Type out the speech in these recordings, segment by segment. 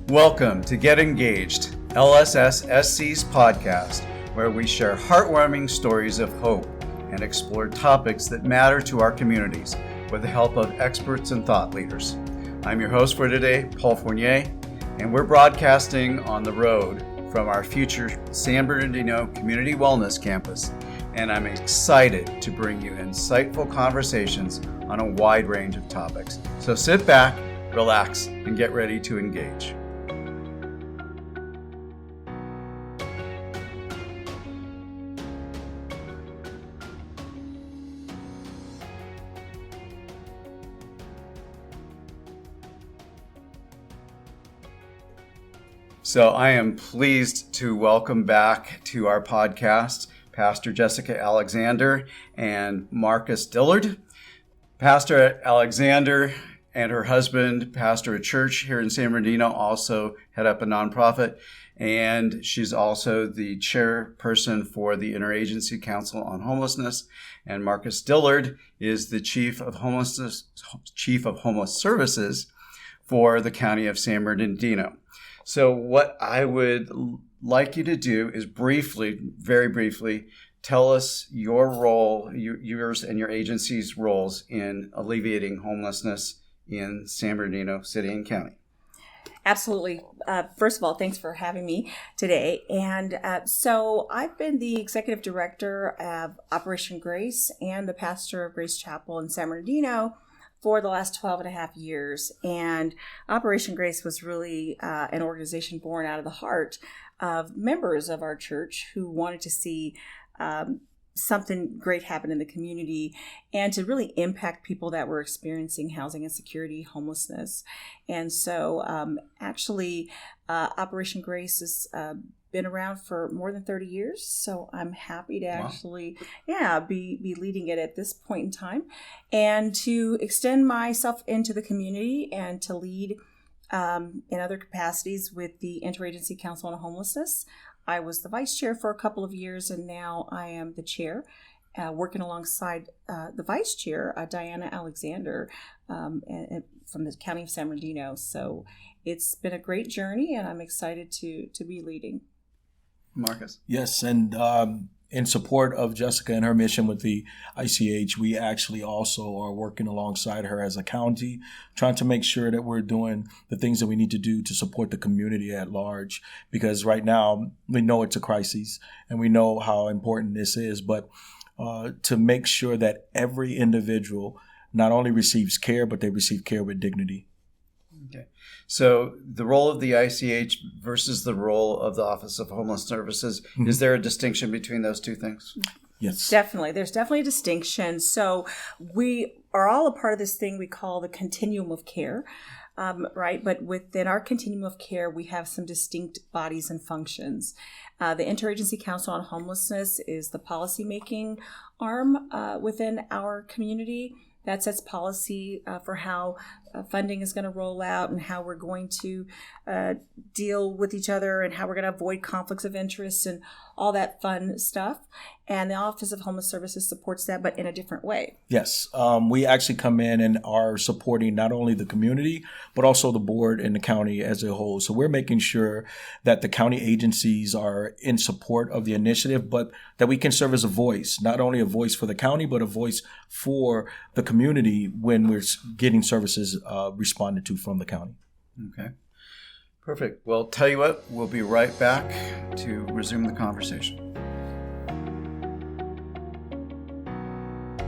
Welcome to Get Engaged, LSSSC's podcast, where we share heartwarming stories of hope and explore topics that matter to our communities with the help of experts and thought leaders. I'm your host for today, Paul Fournier, and we're broadcasting on the road from our future San Bernardino Community Wellness Campus, and I'm excited to bring you insightful conversations on a wide range of topics. So sit back, relax, and get ready to engage. So I am pleased to welcome back to our podcast Pastor Jessica Alexander and Marcus Dillard. Pastor Alexander and her husband pastor a church here in San Bernardino, also head up a nonprofit, and she's also the chairperson for the Interagency Council on Homelessness. And Marcus Dillard is the chief of homeless services for the county of San Bernardino. So what I would like you to do is very briefly, tell us your role, yours and your agency's roles in alleviating homelessness in San Bernardino City and County. Absolutely. First of all, thanks for having me today. And so I've been the executive director of Operation Grace and the pastor of Grace Chapel in San Bernardino for the last 12 and a half years. And Operation Grace was really an organization born out of the heart of members of our church who wanted to see something great happen in the community and to really impact people that were experiencing housing insecurity, homelessness. And so Operation Grace has been around for more than 30 years. So I'm happy to actually be leading it at this point in time and to extend myself into the community and to lead in other capacities with the Interagency Council on Homelessness. I was the vice chair for a couple of years, and now I am the chair, working alongside the vice chair, Diana Alexander, from the County of San Bernardino. So it's been a great journey, and I'm excited to be leading. Marcus? Yes, and in support of Jessica and her mission with the ICH, we actually also are working alongside her as a county, trying to make sure that we're doing the things that we need to do to support the community at large. Because right now, we know it's a crisis, and we know how important this is, but to make sure that every individual not only receives care, but they receive care with dignity. Okay. So the role of the ICH versus the role of the Office of Homeless Services, is there a distinction between those two things? Yes. Definitely. There's definitely a distinction. So we are all a part of this thing we call the continuum of care, right? But within our continuum of care, we have some distinct bodies and functions. The Interagency Council on Homelessness is the policymaking arm within our community. That sets policy for how funding is going to roll out and how we're going to deal with each other and how we're going to avoid conflicts of interest and all that fun stuff. And the Office of Homeless Services supports that, but in a different way. Yes. We actually come in and are supporting not only the community, but also the board and the county as a whole. So we're making sure that the county agencies are in support of the initiative, but that we can serve as a voice, not only a voice for the county, but a voice for the community when we're getting services responded to from the county. Okay. Perfect. Well, tell you what, we'll be right back to resume the conversation.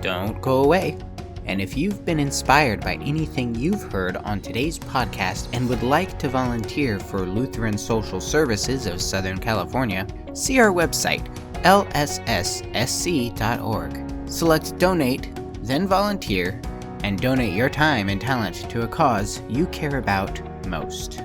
Don't go away. And if you've been inspired by anything you've heard on today's podcast and would like to volunteer for Lutheran Social Services of Southern California, see our website, lsssc.org. Select Donate, then Volunteer, and donate your time and talent to a cause you care about most.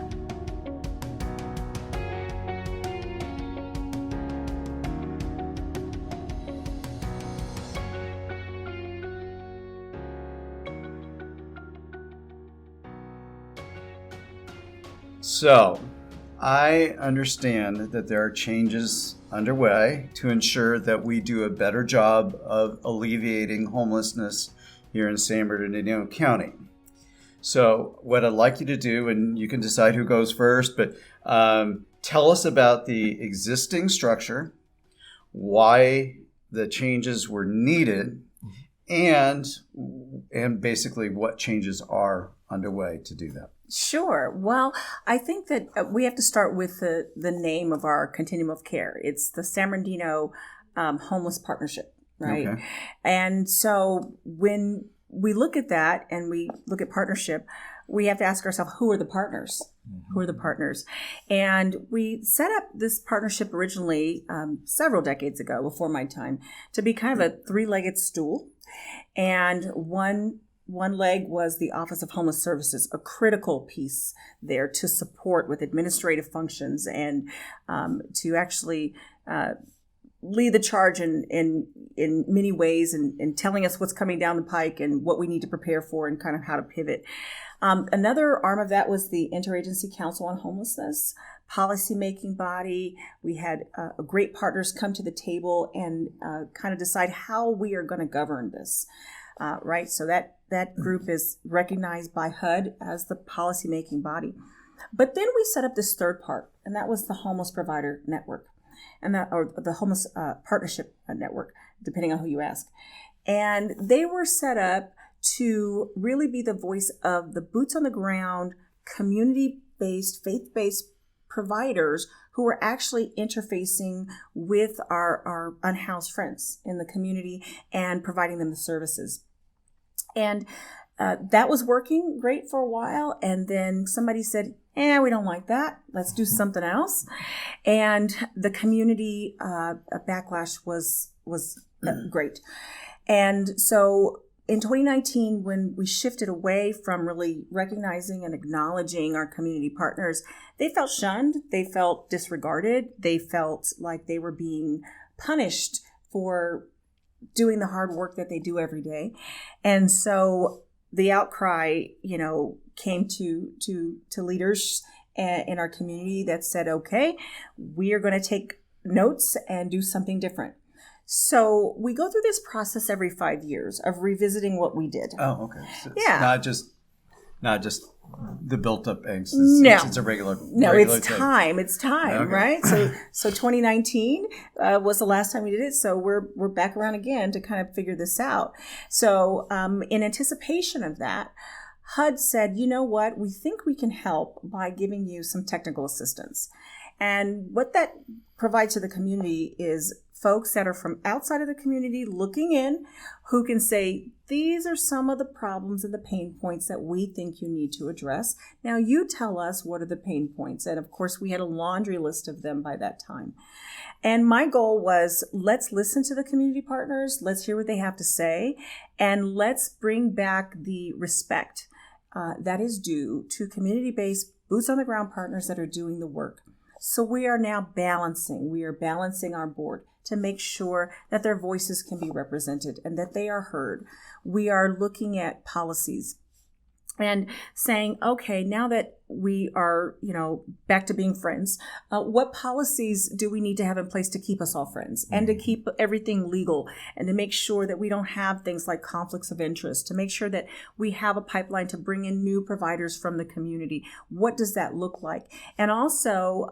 So, I understand that there are changes underway to ensure that we do a better job of alleviating homelessness here in San Bernardino County. So what I'd like you to do, and you can decide who goes first, but tell us about the existing structure, why the changes were needed, and basically what changes are underway to do that. Sure. Well, I think that we have to start with the name of our continuum of care. It's the San Bernardino Homeless Partnership, right? Okay. And so when we look at that and we look at partnership, we have to ask ourselves, who are the partners? Who are the partners? And we set up this partnership originally several decades ago, before my time, to be kind of a three-legged stool. And one leg was the Office of Homeless Services, a critical piece there to support with administrative functions and to actually lead the charge in many ways and telling us what's coming down the pike and what we need to prepare for and kind of how to pivot. Another arm of that was the Interagency Council on Homelessness, policymaking body. We had great partners come to the table and kind of decide how we are going to govern this. Right, so that group is recognized by HUD as the policymaking body. But then we set up this third part, and that was the Homeless Provider Network, or the Homeless Partnership Network, depending on who you ask. And they were set up to really be the voice of the boots on the ground, community-based, faith-based providers who are actually interfacing with our unhoused friends in the community and providing them the services. And that was working great for a while. And then somebody said, we don't like that. Let's do something else. And the community backlash was great. And so in 2019, when we shifted away from really recognizing and acknowledging our community partners, they felt shunned, they felt disregarded, they felt like they were being punished for doing the hard work that they do every day. And so the outcry, came to leaders in our community that said, okay, we are going to take notes and do something different. So we go through this process every 5 years of revisiting what we did. Oh, okay. So it's Yeah. not just the built up angst. It's a regular. No, regular it's thing. time. It's time, Okay. right? So 2019 was the last time we did it. So we're back around again to kind of figure this out. So in anticipation of that, HUD said, you know what? We think we can help by giving you some technical assistance. And what that provides to the community is folks that are from outside of the community looking in who can say, these are some of the problems and the pain points that we think you need to address. Now you tell us what are the pain points. And of course, we had a laundry list of them by that time. And my goal was, let's listen to the community partners. Let's hear what they have to say. And let's bring back the respect that is due to community-based boots on the ground partners that are doing the work. So we are now balancing our board to make sure that their voices can be represented and that they are heard. We are looking at policies and saying, okay, now that we are, back to being friends, what policies do we need to have in place to keep us all friends and to keep everything legal and to make sure that we don't have things like conflicts of interest, to make sure that we have a pipeline to bring in new providers from the community? What does that look like? And also,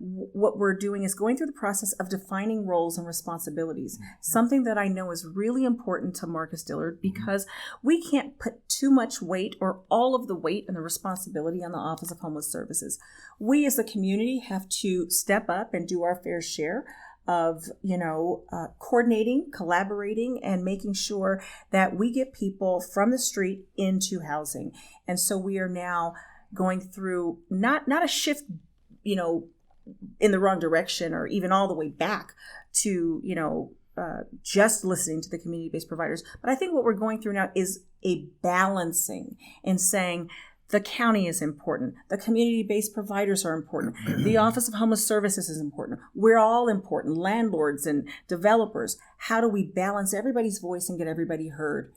what we're doing is going through the process of defining roles and responsibilities, something that I know is really important to Marcus Dillard, because we can't put too much weight or all of the weight and the responsibility on the Office of Homeless Services. We as a community have to step up and do our fair share of, coordinating, collaborating, and making sure that we get people from the street into housing. And so we are now going through not a shift, in the wrong direction or even all the way back to, just listening to the community-based providers. But I think what we're going through now is a balancing and saying, the county is important. The community-based providers are important. The Office of Homeless Services is important. We're all important, landlords and developers. How do we balance everybody's voice and get everybody heard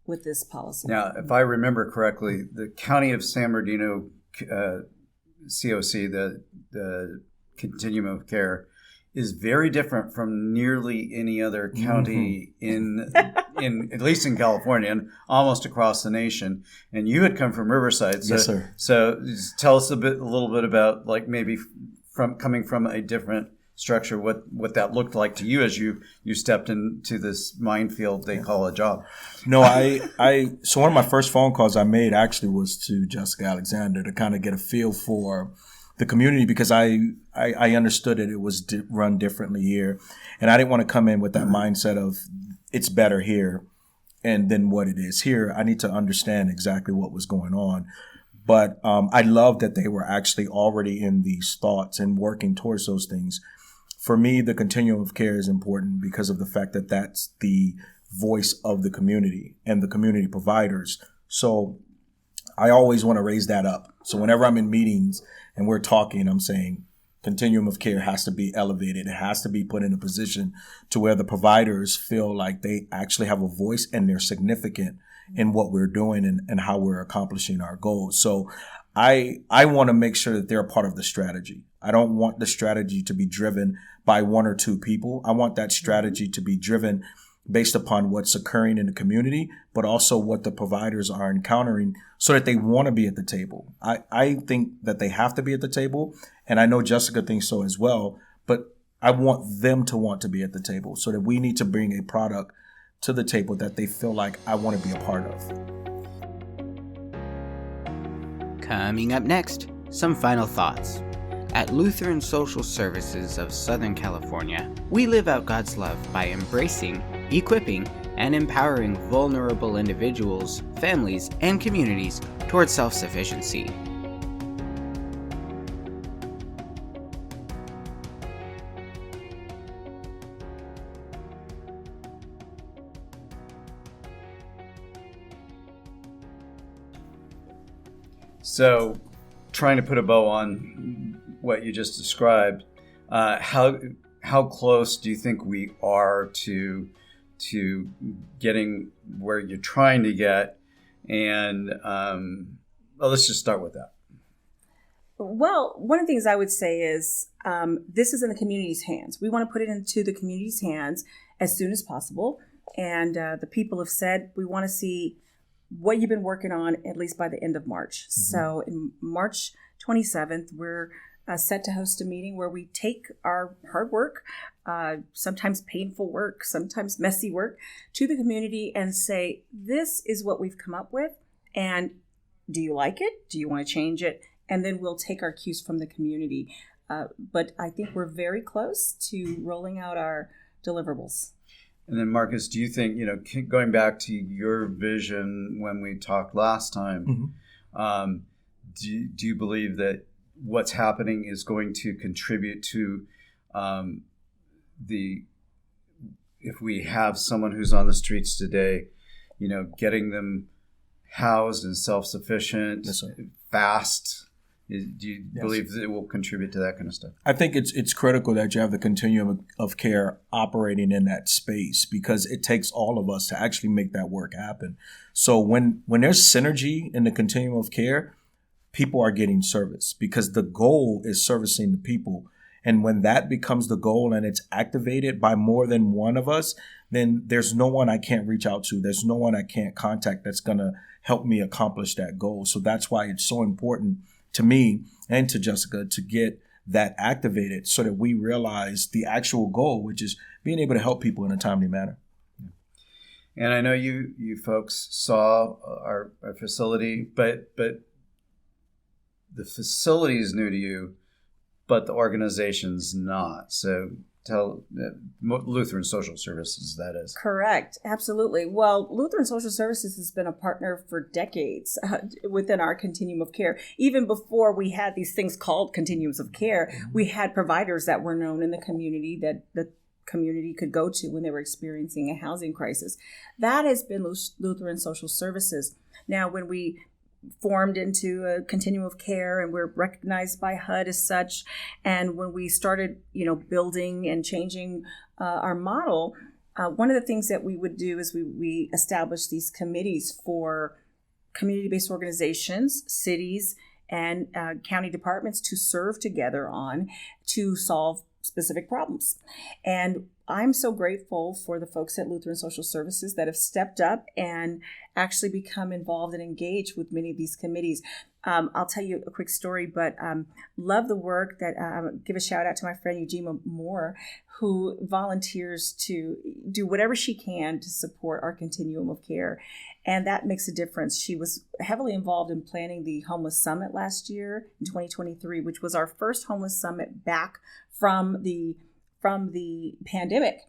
with this policy? Now, if I remember correctly, the County of San Bernardino COC, the Continuum of Care, is very different from nearly any other county in at least in California and almost across the nation. And you had come from Riverside, so, Yes, sir. So tell us a little bit about, like, maybe from coming from a different structure, what that looked like to you as you stepped into this minefield they call a job. No, so one of my first phone calls I made actually was to Jessica Alexander to kind of get a feel for the community, because I understood it was run differently here. And I didn't want to come in with that mindset of it's better here and then what it is here. I need to understand exactly what was going on. But I love that they were actually already in these thoughts and working towards those things. For me, the continuum of care is important because of the fact that that's the voice of the community and the community providers. So I always want to raise that up. So whenever I'm in meetings and we're talking, I'm saying continuum of care has to be elevated. It has to be put in a position to where the providers feel like they actually have a voice and they're significant in what we're doing and how we're accomplishing our goals. So I want to make sure that they're a part of the strategy. I don't want the strategy to be driven by one or two people. I want that strategy to be driven based upon what's occurring in the community, but also what the providers are encountering so that they want to be at the table. I think that they have to be at the table, and I know Jessica thinks so as well, but I want them to want to be at the table so that we need to bring a product to the table that they feel like I want to be a part of. Coming up next, some final thoughts. At Lutheran Social Services of Southern California, we live out God's love by embracing, equipping, and empowering vulnerable individuals, families, and communities towards self-sufficiency. So, trying to put a bow on what you just described, how close do you think we are to getting where you're trying to get? And well, let's just start with that. Well, one of the things I would say is this is in the community's hands. We want to put it into the community's hands as soon as possible. And the people have said we want to see what you've been working on at least by the end of March. Mm-hmm. So in March 27th, we're set to host a meeting where we take our hard work, sometimes painful work, sometimes messy work, to the community and say, this is what we've come up with. And do you like it? Do you want to change it? And then we'll take our cues from the community. But I think we're very close to rolling out our deliverables. And then, Marcus, do you think, going back to your vision when we talked last time, mm-hmm. Do you believe that what's happening is going to contribute to if we have someone who's on the streets today, getting them housed and self-sufficient, yes, fast? Do you believe that it will contribute to that kind of stuff? I think it's critical that you have the continuum of care operating in that space, because it takes all of us to actually make that work happen. So when there's synergy in the continuum of care, people are getting service because the goal is servicing the people. And when that becomes the goal and it's activated by more than one of us, then there's no one I can't reach out to. There's no one I can't contact that's going to help me accomplish that goal. So that's why it's so important to me and to Jessica to get that activated so that we realize the actual goal, which is being able to help people in a timely manner. And I know you folks saw our facility, but the facility is new to you, but the organization's not. So tell Lutheran Social Services, that is. Correct. Absolutely. Well, Lutheran Social Services has been a partner for decades within our continuum of care. Even before we had these things called continuums of care, we had providers that were known in the community that the community could go to when they were experiencing a housing crisis. That has been Lutheran Social Services. Now, when we formed into a continuum of care and we're recognized by HUD as such, and when we started building and changing our model, one of the things that we would do is we established these committees for community-based organizations, cities, and county departments to serve together on to solve specific problems. And I'm so grateful for the folks at Lutheran Social Services that have stepped up and actually become involved and engaged with many of these committees. I'll tell you a quick story, but love the work that, give a shout out to my friend Eugenia Moore, who volunteers to do whatever she can to support our continuum of care. And that makes a difference. She was heavily involved in planning the Homeless Summit last year in 2023, which was our first Homeless Summit back from the pandemic.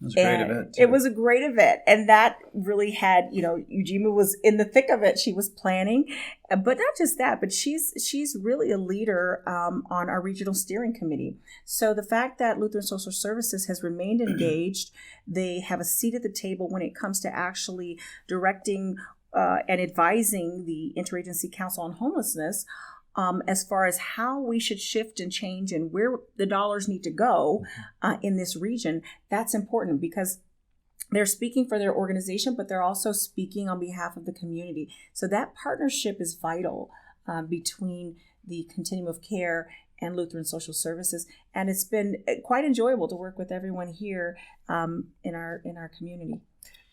It was a great event. It was a great event. And that really had, Eugenia was in the thick of it. She was planning, but not just that, but she's really a leader on our regional steering committee. So the fact that Lutheran Social Services has remained engaged, they have a seat at the table when it comes to actually directing and advising the Interagency Council on Homelessness as far as how we should shift and change and where the dollars need to go in this region. That's important because they're speaking for their organization, but they're also speaking on behalf of the community. So that partnership is vital between the continuum of care and Lutheran Social Services. And it's been quite enjoyable to work with everyone here in our community.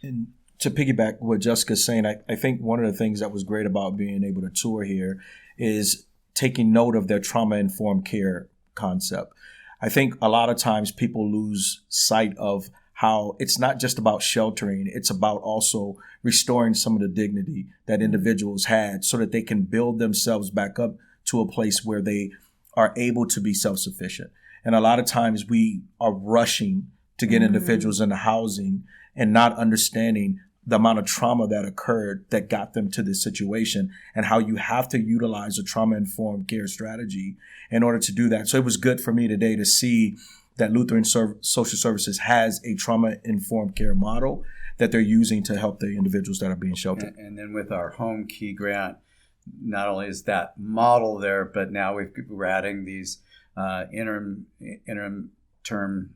And to piggyback what Jessica's saying, I think one of the things that was great about being able to tour here is taking note of their trauma-informed care concept. I think a lot of times people lose sight of how it's not just about sheltering, it's about also restoring some of the dignity that individuals had so that they can build themselves back up to a place where they are able to be self-sufficient. And a lot of times we are rushing to get individuals into housing and not understanding the amount of trauma that occurred that got them to this situation and how you have to utilize a trauma-informed care strategy in order to do that. So it was good for me today to see that Lutheran Social Services has a trauma-informed care model that they're using to help the individuals that are being sheltered. And then with our Home Key grant, not only is that model there, but now we're adding these interim term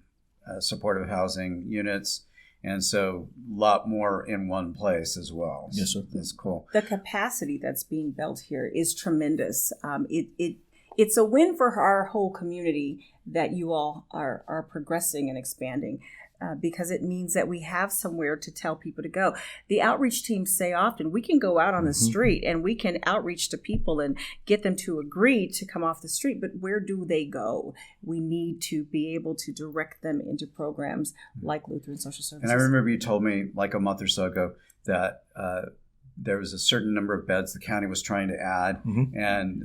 supportive housing units. And so a lot more in one place as well. Yes, sir. That's cool. The capacity that's being built here is tremendous. It's a win for our whole community that you all are progressing and expanding because it means that we have somewhere to tell people to go. The outreach teams say often, we can go out on the street and we can outreach to people and get them to agree to come off the street, but where do they go? We need to be able to direct them into programs like Lutheran Social Services. And I remember you told me like a month or so ago that there was a certain number of beds the county was trying to add. And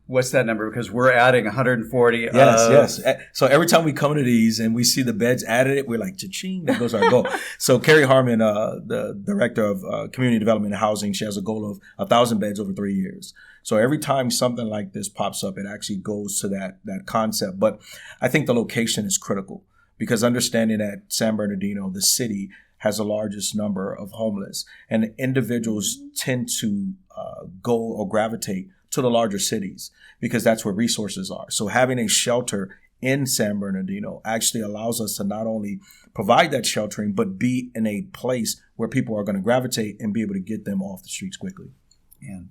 what's that number? Because we're adding 140. Yes. So every time we come to these and we see the beds added, we're like, cha-ching, there goes our goal. So Carrie Harmon, the director of community development and housing, she has a goal of 1,000 beds over 3 years. So every time something like this pops up, it actually goes to that concept. But I think the location is critical because understanding that San Bernardino, the city, has the largest number of homeless, and individuals tend to go or gravitate to the larger cities because that's where resources are. So having a shelter in San Bernardino actually allows us to not only provide that sheltering, but be in a place where people are going to gravitate and be able to get them off the streets quickly. And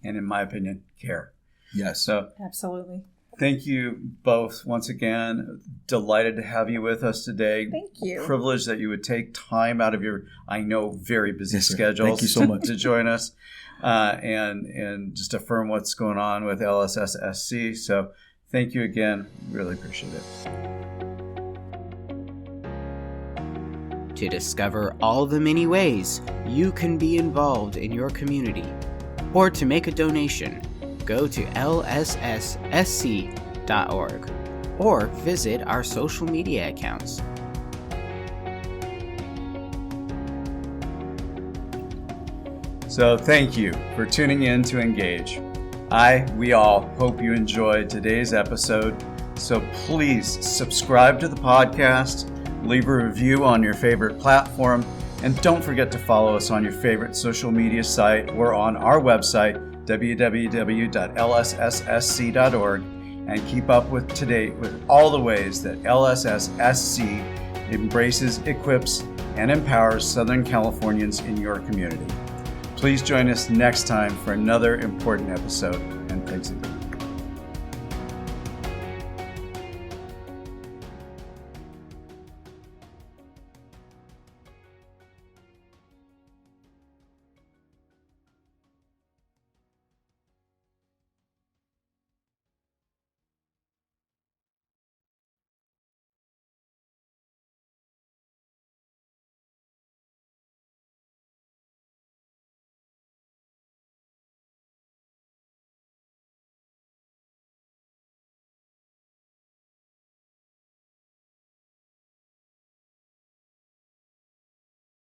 in my opinion, care. Yes. So Absolutely. Thank you both once again. Delighted to have you with us today. Thank you. Privileged that you would take time out of your, I know, very busy Yes, sir. schedules. Thank you so much. To join us and just affirm what's going on with LSSSC. So thank you again. Really appreciate it. To discover all the many ways you can be involved in your community or to make a donation, go to lsssc.org or visit our social media accounts. So thank you for tuning in to Engage. We all hope you enjoyed today's episode. So please subscribe to the podcast, leave a review on your favorite platform, and don't forget to follow us on your favorite social media site or on our website, www.lsssc.org, and keep up to date with all the ways that LSSSC embraces, equips, and empowers Southern Californians in your community. Please join us next time for another important episode, and thanks again.